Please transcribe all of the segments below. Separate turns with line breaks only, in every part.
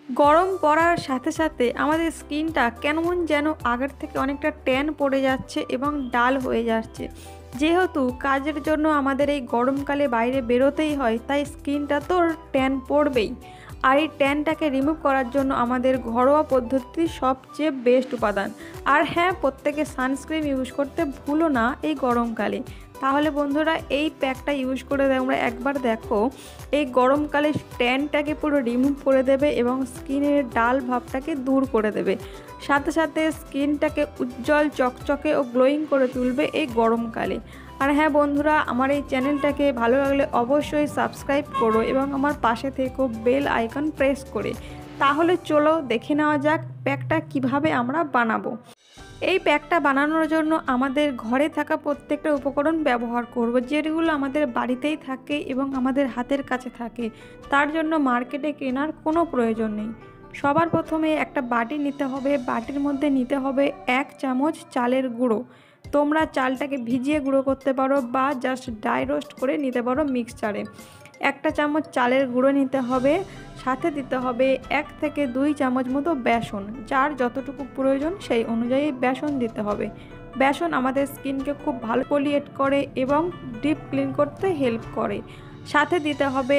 গরম পড়ার সাথে সাথে আমাদের স্কিনটা কেমন যেন আগের থেকে অনেকটা ট্যান পড়ে যাচ্ছে এবং ডাল হয়ে যাচ্ছে। যেহেতু কাজের জন্য আমাদের এই গরমকালে বাইরে বেরোতেই হয়, তাই স্কিনটা তো ট্যান পড়বেই। আর এই ট্যানটাকে রিমুভ করার জন্য আমাদের ঘরোয়া পদ্ধতি সবচেয়ে বেস্ট উপাদান। আর হ্যাঁ, প্রত্যেকে সানস্ক্রিন ইউজ করতে ভুলো না এই গরমকালে। তাহলে বন্ধুরা, এই প্যাকটা ইউজ করে তোমরা একবার দেখো, এই গরমকালে ট্যানটাকে পুরো রিমুভ করে দেবে এবং স্কিনের ডাল ভাবটাকে দূর করে দেবে। সাথে সাথে স্কিনটাকে উজ্জ্বল চকচকে ও গ্লোয়িং করে তুলবে এই গরমকালে। আর হ্যাঁ বন্ধুরা, আমার এই চ্যানেলটাকে ভালো লাগলে অবশ্যই সাবস্ক্রাইব করো এবং আমার পাশে থেকো বেল আইকন প্রেস করে। তাহলে চলো দেখে নেওয়া যাক প্যাকটা কিভাবে আমরা বানাবো। এই প্যাকটা বানানোর জন্য আমাদের ঘরে থাকা প্রত্যেকটা উপকরণ ব্যবহার করব, যেগুলো আমাদের বাড়িতেই থাকে এবং আমাদের হাতের কাছে থাকে। তার জন্য মার্কেটে কেনার কোনো প্রয়োজন নেই। সবার প্রথমে একটা বাটি নিতে হবে। বাটির মধ্যে নিতে হবে 1 চামচ চালের গুঁড়ো। তোমরা চালটাকে ভিজিয়ে গুঁড়ো করতে পারো বা জাস্ট ড্রাই রোস্ট করে নিতে পারো মিক্সচারে। 1 চামচ চালের গুঁড়ো নিতে হবে। সাথে দিতে হবে 1 থেকে 2 চামচ মতো বেসন। যার যতটুকু প্রয়োজন সেই অনুযায়ী বেসন দিতে হবে। বেসন আমাদের স্কিনকে খুব ভালো এক্সফোলিয়েট করে এবং ডিপ ক্লিন করতে হেল্প করে। সাথে দিতে হবে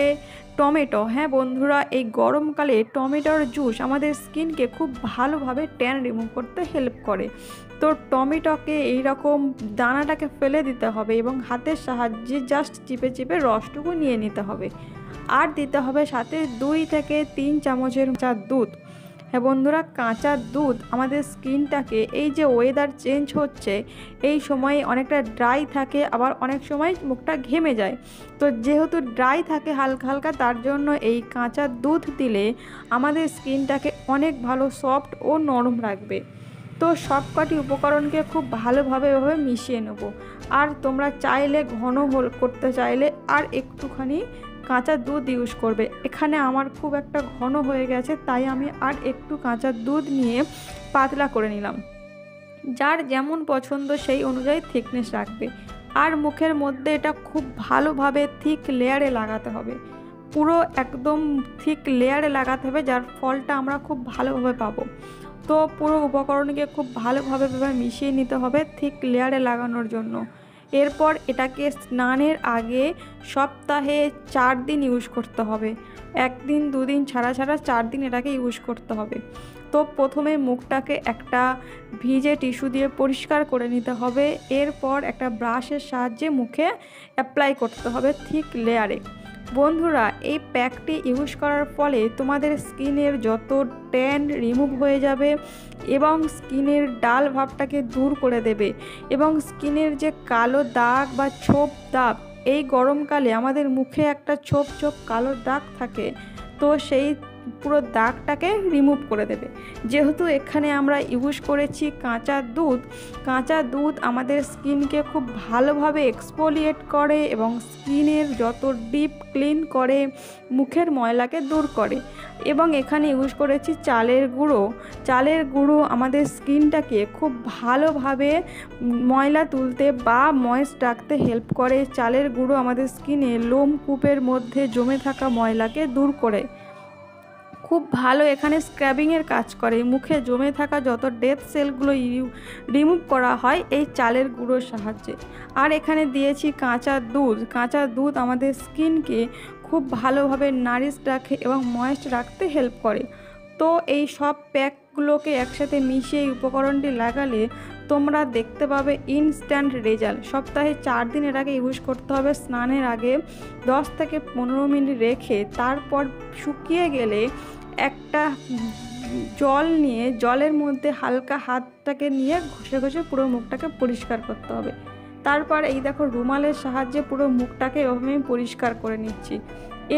টমেটো। হ্যাঁ বন্ধুরা, এই গরমকালে টমেটোর জুস আমাদের স্কিনকে খুব ভালোভাবে ট্যান রিমুভ করতে হেল্প করে। তো টমেটোকে এইরকম দানাটাকে ফেলে দিতে হবে এবং হাতের সাহায্যে জাস্ট চিপে চিপে রসটুকু নিয়ে নিতে হবে। আর দিতে হবে সাথে 2 থেকে 3 চামচের কাঁচা দুধ। হ্যাঁ বন্ধুরা, কাঁচা দুধ আমাদের স্কিনটাকে, এই যে ওয়েদার চেঞ্জ হচ্ছে এই সময় অনেকটা ড্রাই থাকে, আবার অনেক সময় মুখটা ঘেমে যায়। তো যেহেতু ড্রাই থাকে হালকা হালকা, তার জন্য এই কাঁচা দুধ দিলে আমাদের স্কিনটাকে অনেক ভালো সফট ও নরম রাখবে। তো সবকটি উপকরণকে খুব ভালোভাবে এভাবে মিশিয়ে নেব। আর তোমরা চাইলে ঘন করতে চাইলে আর একটুখানি কাঁচা দুধ ইউজ করবে। এখানে আমার খুব একটা ঘন হয়ে গেছে, তাই আমি আর একটু কাঁচা দুধ নিয়ে পাতলা করে নিলাম। যার যেমন পছন্দ সেই অনুযায়ী থিকনেস রাখবে। আর মুখের মধ্যে এটা খুব ভালোভাবে থিক লেয়ারে লাগাতে হবে। পুরো একদম থিক লেয়ারে লাগাতে হবে, যার ফলটা আমরা খুব ভালোভাবে পাবো। তো পুরো উপকরণকে খুব ভালোভাবে মিশিয়ে নিতে হবে থিক লেয়ারে লাগানোর জন্য। এরপর এটাকে স্নানের আগে সপ্তাহে 4 দিন ইউজ করতে হবে। 1 দিন 2 দিন ছাড়া ছাড়া 4 দিন এটাকে ইউজ করতে হবে। তো প্রথমে মুখটাকে একটা ভিজে টিস্যু দিয়ে পরিষ্কার করে নিতে হবে। এরপর একটা ব্রাশের সাহায্যে মুখে অ্যাপ্লাই করতে হবে থিক লেয়ারে। বন্ধুরা, এই প্যাকটি ইউজ করার ফলে তোমাদের স্কিনের যত ট্যান রিমুভ হয়ে যাবে এবং স্কিনের ডাল ভাবটাকে দূর করে দেবে। এবং স্কিনের যে কালো দাগ বা ছোপ দাগ, এই গরমকালে আমাদের মুখে একটা ছোপ ছোপ কালো দাগ থাকে, তো সেই পুরো দাগটাকে রিমুভ করে দেবে। যেহেতু এখানে আমরা ইউজ করেছি কাঁচা দুধ, কাঁচা দুধ আমাদের স্কিনকে খুব ভালোভাবে এক্সফোলিয়েট করে এবং স্কিনের যত ডিপ ক্লিন করে, মুখের ময়লাকে দূর করে। এবং এখানে ইউজ করেছি চালের গুঁড়ো। চালের গুঁড়ো আমাদের স্কিনটাকে খুব ভালোভাবে ময়লা তুলতে বা ময়েস্ট রাখতে হেল্প করে। চালের গুঁড়ো আমাদের স্কিনে লোমকূপের মধ্যে জমে থাকা ময়লাকে দূর করে। খুব ভালো এখানে স্ক্রাবিংয়ের কাজ করে। মুখে জমে থাকা যত ডেড সেলগুলো রিমুভ করা হয় এই চালের গুঁড়োর সাহায্যে। আর এখানে দিয়েছি কাঁচা দুধ। কাঁচা দুধ আমাদের স্কিনকে খুব ভালোভাবে নারিশ রাখে এবং ময়েস্ট রাখতে হেল্প করে। তো এই সব প্যাকগুলোকে একসাথে মিশিয়ে এই উপকরণটি লাগালে তোমরা দেখতে পাবে ইনস্ট্যান্ট রেজাল্ট। সপ্তাহে 4 দিন এটাকে ইউজ করতে হবে। স্নানের আগে 10 থেকে 15 মিনিট রেখে তারপর শুকিয়ে গেলে একটা জল নিয়ে জলের মধ্যে হালকা হাতটাকে নিয়ে ঘষে ঘষে পুরো মুখটাকে পরিষ্কার করতে হবে। তারপর এই দেখো, রুমালের সাহায্যে পুরো মুখটাকে এভাবে আমি পরিষ্কার করে নিচ্ছি।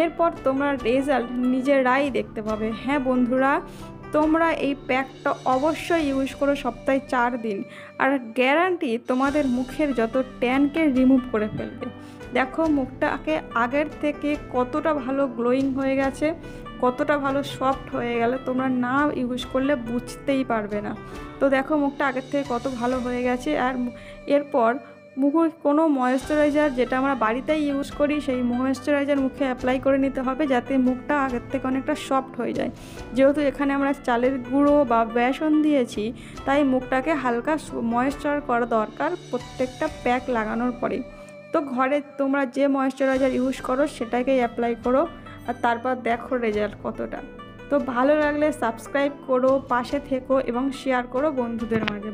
এরপর তোমরা রেজাল্ট নিজেরাই দেখতে পাবে। হ্যাঁ বন্ধুরা, তোমরা এই প্যাকটা অবশ্যই ইউজ করো সপ্তাহে 4 দিন, আর গ্যারান্টি তোমাদের মুখের যত ট্যানকে রিমুভ করে ফেলবে। দেখো মুখটাকে আগের থেকে কতটা ভালো গ্লোয়িং হয়ে গেছে, কতটা ভালো সফট হয়ে গেল, তোমরা না ইউজ করলে বুঝতেই পারবে না। তো দেখো মুখটা আগের থেকে কত ভালো হয়ে গেছে। আর এরপর মুখে কোনো ময়েশ্চারাইজার যেটা আমরা বাড়িতেই ইউজ করি সেই ময়েশ্চারাইজার মুখে অ্যাপ্লাই করে নিতে হবে, যাতে মুখটা আগের থেকে অনেকটা সফট হয়ে যায়। যেহেতু এখানে আমরা চালের গুঁড়ো বা বেসন দিয়েছি, তাই মুখটাকে হালকা ময়েশ্চার করা দরকার প্রত্যেকটা প্যাক লাগানোর পরে। তো ঘরে তোমরা যে ময়েশ্চারাইজার ইউজ করো সেটাকেই অ্যাপ্লাই করো, আর তারপর দেখো রেজাল্ট কতটা। তো ভালো লাগলে সাবস্ক্রাইব করো, পাশে থেকো এবং শেয়ার করো বন্ধুদের মাঝে।